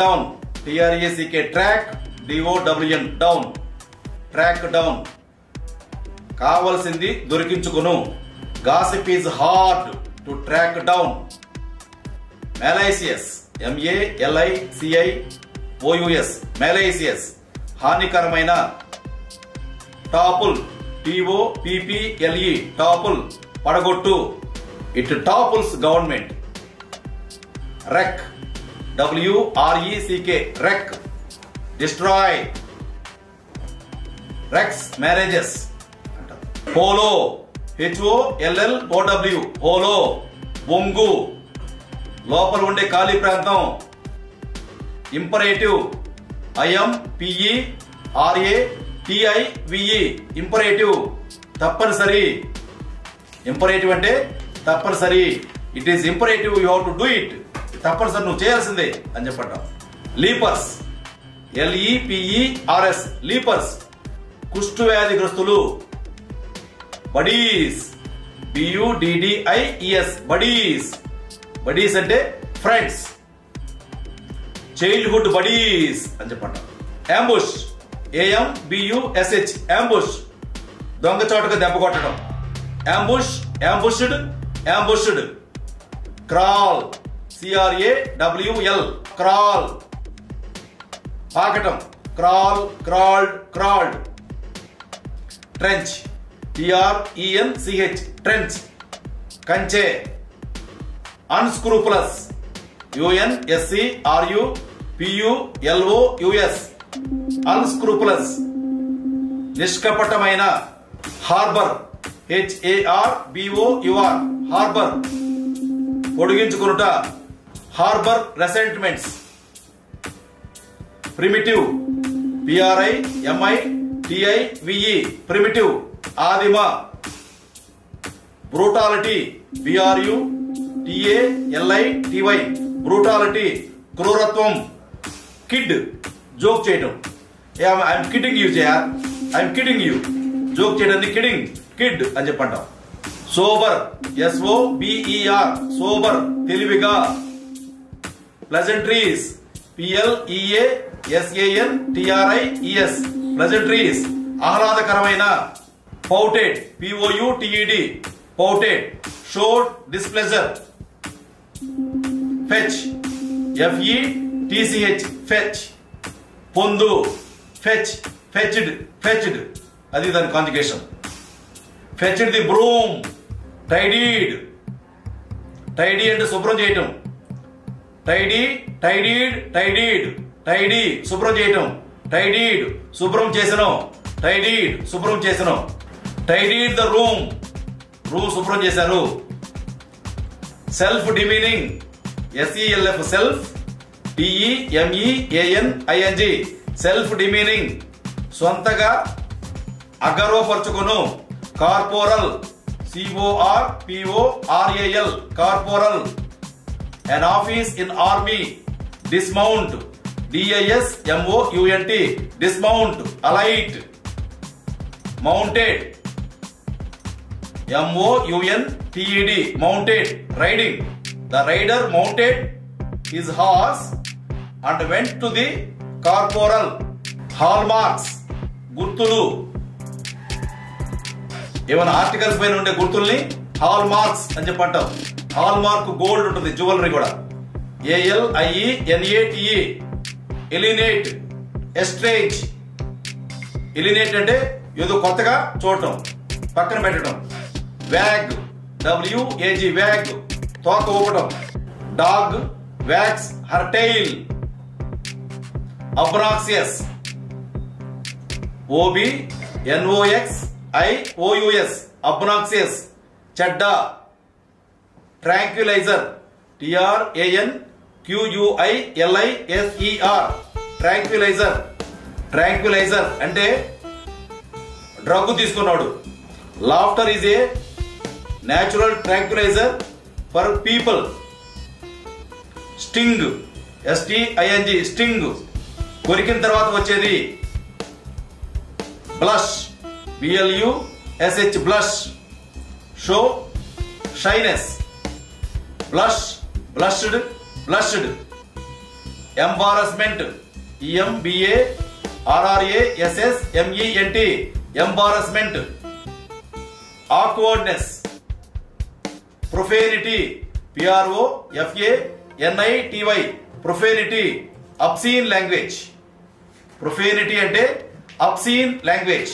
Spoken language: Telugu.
Down, TRACK, track, DOWN, down, track down. కావలసింది దొరికించుకును. Gossip is hard to track down. Malicious, MALICIOUS, malicious, హానికరమైన. టాపుల్, TOPPLE, టాపుల్, పడగొట్టు. It topples government. Wreck, WRECK, wreck, destroy. Wrecks marriages. Hollow, HOLLOW, hollow, బొంగు, లోపల ఉండే ఖాళీ ప్రాంతం. ఇంపరేటివ్, IMPERATIVE, ఇంపరేటివ్, తప్పనిసరి. ఇంపరేటివ్ అంటే తప్పనిసరి. It is imperative, you have to do it. తప్పనిసరి, నువ్వు చేయాల్సిందే అని చెప్పంటాం. లీపర్స్, LEPERS, లీపర్స్, కుష్టు వ్యాధిగ్రస్తులు. Buddies, BUDDIES, buddies. బడీస్ అంటే ఫ్రెండ్స్, చైల్డ్హుడ్ బడీస్ అని చెప్పంటాం. అంబుష్, AMBUSH, అంబుష్, దొంగచాటుగా దెబ్బ కొట్టడం. Ambush, ambushed, ambushed. Crawl, CRAWL, crawl, పాకటం. Crawl, crawled, crawled. Trench, TRENCH, trench, కంచె. అన్స్క్రూపులస్, UNSCRUPULOUS, అన్స్క్రూపులస్, నిష్కపటమైన. హార్బర్, HARBOUR, హార్బర్, పొడిగించుకునుట. Harbour resentments. Primitive, PRIMITIVE, primitive, ఆదిమ. బ్రూటాలిటీ, BRUTALITY, బ్రూటాలిటీ, క్రూరత్వం. కిడ్, జోక్ చేయడం. ఐఎమ్ కిడ్డింగ్ యూ జయర్, ఐఎమ్ కిడ్డింగ్ యూ. జోక్ చేయడాన్ని కిడింగ్, కిడ్ అని చెప్పంటాం. సోబర్, SOBER, సోబర్, తెలివిగా. ప్లెజంట్రీస్, PLEASANTRIES, ప్లెజంట్రీస్, ఆహ్లాదకరమైన. Pouted, POUTED, pouted, showed displeasure. Fetch, FETCH, fetch, పొందు. ఫెచ్, ఫెచ్డ్, ఫెచ్డ్, అది దాని conjugation. Fetched the broom. Tidied, tidy అంటే శుభ్రం చేయటం. టైడీ, టైడీడ్, టైడీడ్, టైడీ, శుభ్రం చేయటం. టైడీడ్, శుభ్రం చేసను. టైడీడ్, శుభ్రం చేసను. టైడీడ్ ద రూమ్, రూమ్ శుభ్రం చేశారు. Self demeaning, SELF, self, DEMEANING, self demeaning, సొంతగా అగర్వపరచుకును. Corporal, CORPORAL, corporal. An office in army. Dismount, DISMOUNT, dismount, alight. Mounted, MOUNTED, mounted, riding. The rider mounted his horse and went to the corporal. Hallmarks, గుర్తులు. ఏమైనా ఆర్టికల్స్ పైన ఉండే గుర్తుల్ని హాల్ మార్క్స్ అని చెప్పంటాం. హాల్ మార్క్ గోల్డ్ ఉంటుంది, జ్యువెలరీ కూడా. ALIENATE, alienate, estrange. ఎలినేట్ అంటే ఏదో కొత్తగా చూడటం, పక్కన పెట్టడం. వ్యాగ్, WAG, వ్యాగ్, తోక ఊపటం. Dog wags her tail. Obnoxious, OBNOXIOUS, obnoxious, చెడ్డ. Tranquiliser, TRANQUILISER, tranquiliser. ట్రాంక్విలైజర్ అంటే డ్రగ్ తీసుకున్నాడు. Laughter is a natural tranquiliser for people. Sting, STING, sting, కొరికిన తర్వాత వచ్చేది. Blush, BLUSH, blush. Show, shyness. Blush, blushed, blushed. Embarrassment, EMBARRASSMENT, embarrassment. Awkwardness, profanity, PROFANITY, profanity, obscene language. Profanity అంటే అబ్సీన్ లాంగ్వేజ్.